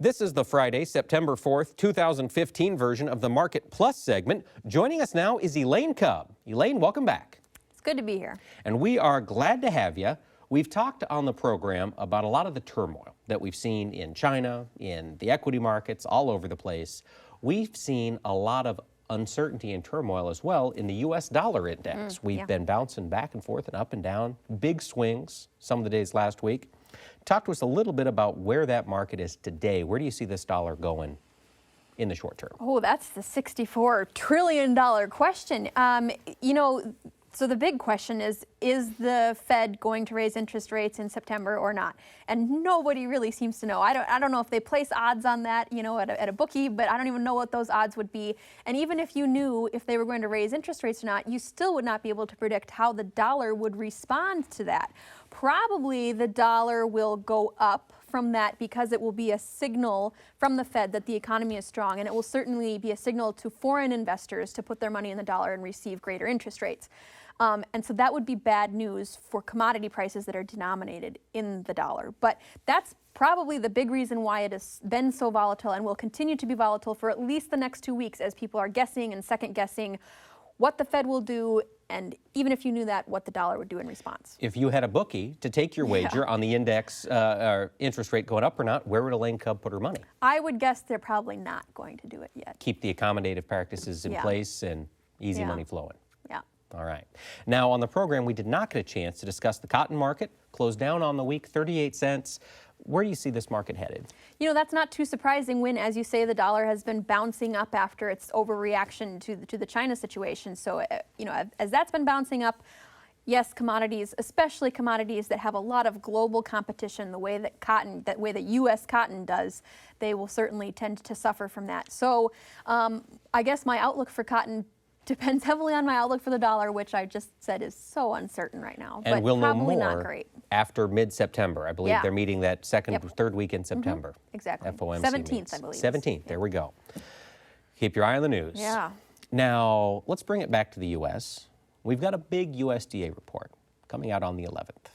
This is the Friday, September 4th, 2015 version of the Market Plus segment. Joining us now is Elaine Kub. Elaine, welcome back. It's good to be here. And we are glad to have you. We've talked on the program about a lot of the turmoil that we've seen in China, in the equity markets, all over the place. We've seen a lot of uncertainty and turmoil as well in the U.S. dollar index. We've been bouncing back and forth and up and down, big swings some of the days last week. Talk to us a little bit about where that market is today. Where do you see this dollar going in the short term? Oh, that's the $64 trillion question. So the big question is the Fed going to raise interest rates in September or not? And nobody really seems to know. I don't know if they place odds on that, at a bookie, but I don't even know what those odds would be. And even if you knew if they were going to raise interest rates or not, you still would not be able to predict how the dollar would respond to that. Probably the dollar will go up from that because it will be a signal from the Fed that the economy is strong, and it will certainly be a signal to foreign investors to put their money in the dollar and receive greater interest rates. And so that would be bad news for commodity prices that are denominated in the dollar. But that's probably the big reason why it has been so volatile and will continue to be volatile for at least the next 2 weeks as people are guessing and second guessing what the Fed will do, and even if you knew that, what the dollar would do in response. If you had a bookie to take your wager on the index interest rate going up or not, where would Elaine Kub put her money? I would guess they're probably not going to do it yet. Keep the accommodative practices in place and easy money flowing. Yeah. All right. Now, on the program, we did not get a chance to discuss the cotton market. Closed down on the week, 38 cents. Where do you see this market headed? That's not too surprising when, as you say, the dollar has been bouncing up after its overreaction to the China situation. So, as that's been bouncing up, yes, commodities, especially commodities that have a lot of global competition, the way that U.S. cotton does, they will certainly tend to suffer from that. So, I guess my outlook for cotton depends heavily on my outlook for the dollar, which I just said is so uncertain right now. And but we'll know probably more not great. After mid-September. I believe they're meeting that third week in September. Exactly. FOMC 17th, meets. I believe. 17th, there we go. Keep your eye on the news. Yeah. Now, let's bring it back to the U.S. We've got a big USDA report coming out on the 11th.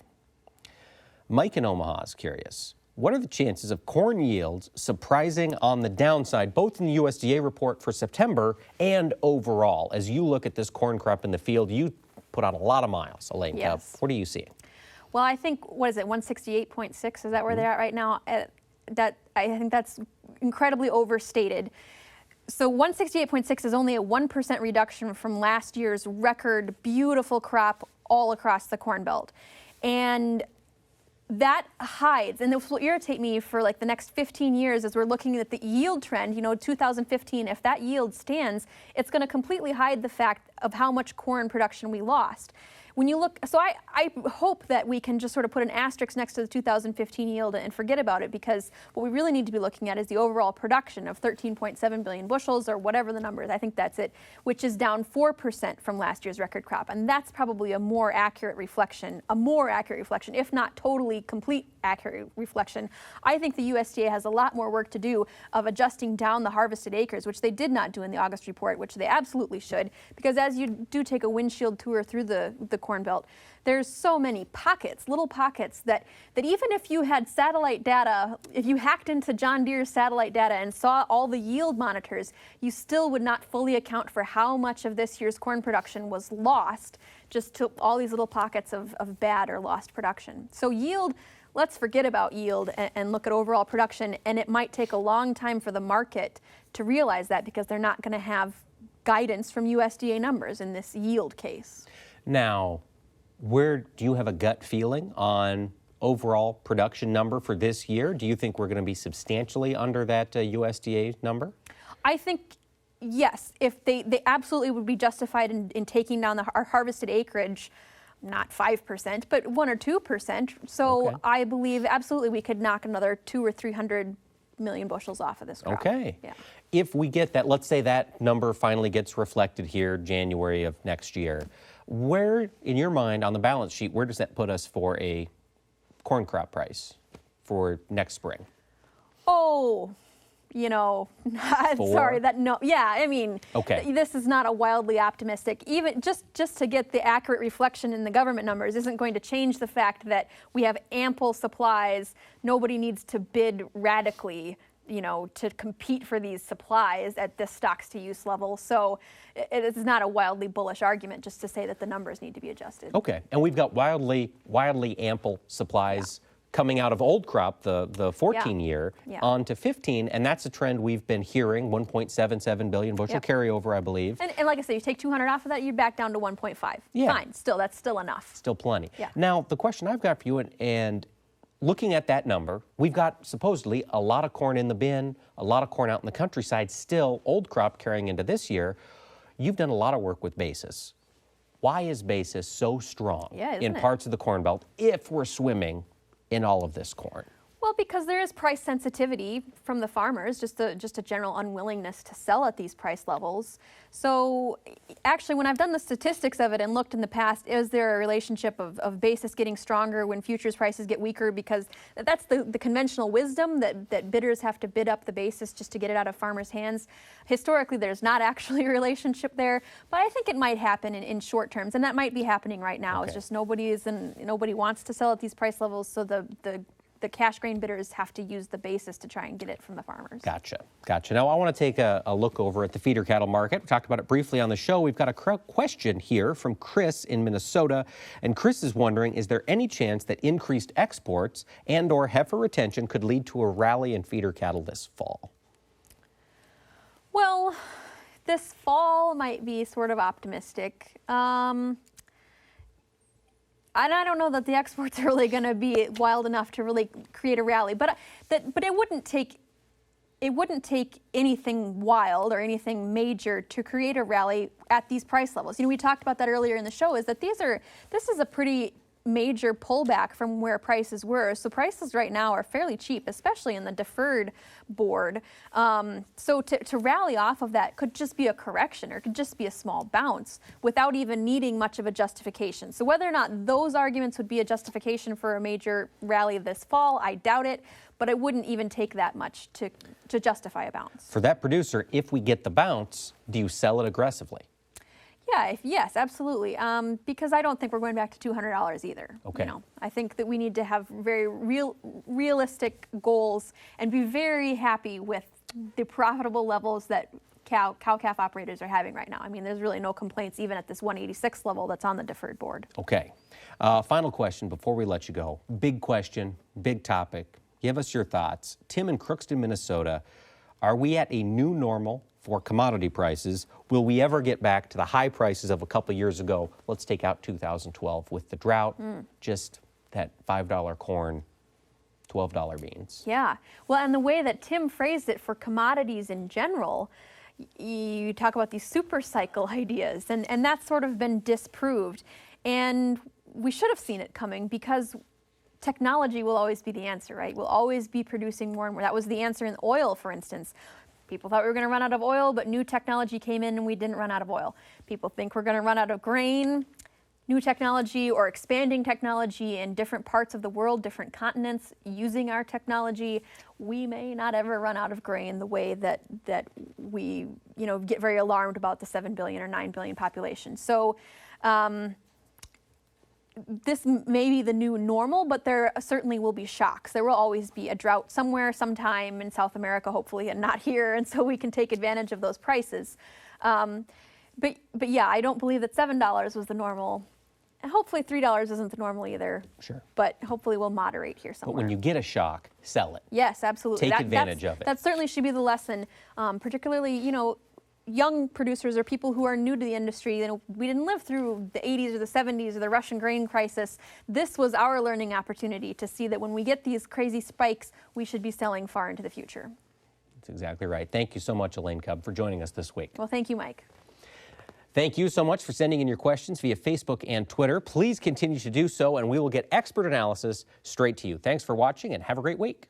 Mike in Omaha is curious. What are the chances of corn yields surprising on the downside, both in the USDA report for September and overall? As you look at this corn crop in the field, you put out a lot of miles, Elaine Kub. What are you seeing? Well, I think, 168.6? Is that where they're at right now? I think that's incredibly overstated. So 168.6 is only a 1% reduction from last year's record beautiful crop all across the Corn Belt. And that hides, and this will irritate me for like the next 15 years as we're looking at the yield trend, 2015, if that yield stands, it's going to completely hide the fact of how much corn production we lost. When you look, so I hope that we can just sort of put an asterisk next to the 2015 yield and forget about it, because what we really need to be looking at is the overall production of 13.7 billion bushels or whatever the number is. I think that's it, which is down 4% from last year's record crop. And that's probably a more accurate reflection, if not totally complete accurate reflection. I think the USDA has a lot more work to do of adjusting down the harvested acres, which they did not do in the August report, which they absolutely should, because as you do take a windshield tour through the Corn Belt, there's so many pockets, little pockets that even if you had satellite data, if you hacked into John Deere's satellite data and saw all the yield monitors, you still would not fully account for how much of this year's corn production was lost just to all these little pockets of bad or lost production. So yield, let's forget about yield and look at overall production, and it might take a long time for the market to realize that because they're not going to have guidance from USDA numbers in this yield case. Now, where do you have a gut feeling on overall production number for this year? Do you think we're going to be substantially under that USDA number? I think yes. If they absolutely would be justified in taking down our harvested acreage, not 5%, but 1 or 2%. So I believe absolutely we could knock another 200 or 300 million bushels off of this crop. Okay. Yeah. If we get that, let's say that number finally gets reflected here January of next year, where, in your mind, on the balance sheet, where does that put us for a corn crop price for next spring? Oh, sorry, this is not a wildly optimistic, even just to get the accurate reflection in the government numbers isn't going to change the fact that we have ample supplies. Nobody needs to bid radically to compete for these supplies at this stocks to use level. So it is not a wildly bullish argument just to say that the numbers need to be adjusted. Okay, and we've got wildly ample supplies coming out of old crop, the 14 year, on to 15, and that's a trend we've been hearing, 1.77 billion bushel carryover, I believe. And like I said, you take 200 off of that, you're back down to 1.5. Fine, that's still enough. Still plenty. Now, the question I've got for you, and looking at that number, we've got supposedly a lot of corn in the bin, a lot of corn out in the countryside, still old crop carrying into this year. You've done a lot of work with basis. Why is basis so strong in parts of the Corn Belt if we're swimming in all of this corn? Well, because there is price sensitivity from the farmers, just a general unwillingness to sell at these price levels. So actually, when I've done the statistics of it and looked in the past, is there a relationship of basis getting stronger when futures prices get weaker? Because that's the conventional wisdom that bidders have to bid up the basis just to get it out of farmers' hands. Historically, there's not actually a relationship there, but I think it might happen in short terms, and that might be happening right now. It's just nobody wants to sell at these price levels, so the cash grain bidders have to use the basis to try and get it from the farmers. Gotcha. Now, I want to take a look over at the feeder cattle market. We talked about it briefly on the show. We've got a question here from Chris in Minnesota, and Chris is wondering, is there any chance that increased exports and or heifer retention could lead to a rally in feeder cattle this fall? Well, this fall might be sort of optimistic. I don't know that the exports are really going to be wild enough to really create a rally, but it wouldn't take anything wild or anything major to create a rally at these price levels. We talked about that earlier in the show. Is that this is a pretty major pullback from where prices were. So prices right now are fairly cheap, especially in the deferred board. So to rally off of that could just be a correction or could just be a small bounce without even needing much of a justification. So whether or not those arguments would be a justification for a major rally this fall, I doubt it, but it wouldn't even take that much to justify a bounce. For that producer, if we get the bounce, do you sell it aggressively? Yes, absolutely. Because I don't think we're going back to $200 either. Okay. I think that we need to have very realistic goals and be very happy with the profitable levels that cow-calf operators are having right now. I mean, there's really no complaints even at this 186 level that's on the deferred board. Okay. Final question before we let you go. Big question, big topic. Give us your thoughts. Tim in Crookston, Minnesota, are we at a new normal for commodity prices? Will we ever get back to the high prices of a couple of years ago? Let's take out 2012 with the drought, just that $5 corn, $12 beans. Yeah. Well, and the way that Tim phrased it for commodities in general, you talk about these super cycle ideas, and that's sort of been disproved. And we should have seen it coming because technology will always be the answer, right? We'll always be producing more and more. That was the answer in oil, for instance. People thought we were going to run out of oil, but new technology came in and we didn't run out of oil. People think we're going to run out of grain. New technology or expanding technology in different parts of the world, different continents, using our technology, we may not ever run out of grain the way that we get very alarmed about the 7 billion or 9 billion population. So this may be the new normal, but there certainly will be shocks. There will always be a drought somewhere, sometime in South America, hopefully, and not here, and so we can take advantage of those prices. But yeah, I don't believe that $7 was the normal. And hopefully $3 isn't the normal either. Sure. But hopefully we'll moderate here somewhere. But when you get a shock, sell it. Yes, absolutely. Take advantage of it. That certainly should be the lesson, particularly, young producers or people who are new to the industry. We didn't live through the 80s or the 70s or the Russian grain crisis. This was our learning opportunity to see that when we get these crazy spikes, we should be selling far into the future. That's exactly right. Thank you so much, Elaine Kub, for joining us this week. Well, thank you, Mike. Thank you so much for sending in your questions via Facebook and Twitter. Please continue to do so, and we will get expert analysis straight to you. Thanks for watching, and have a great week.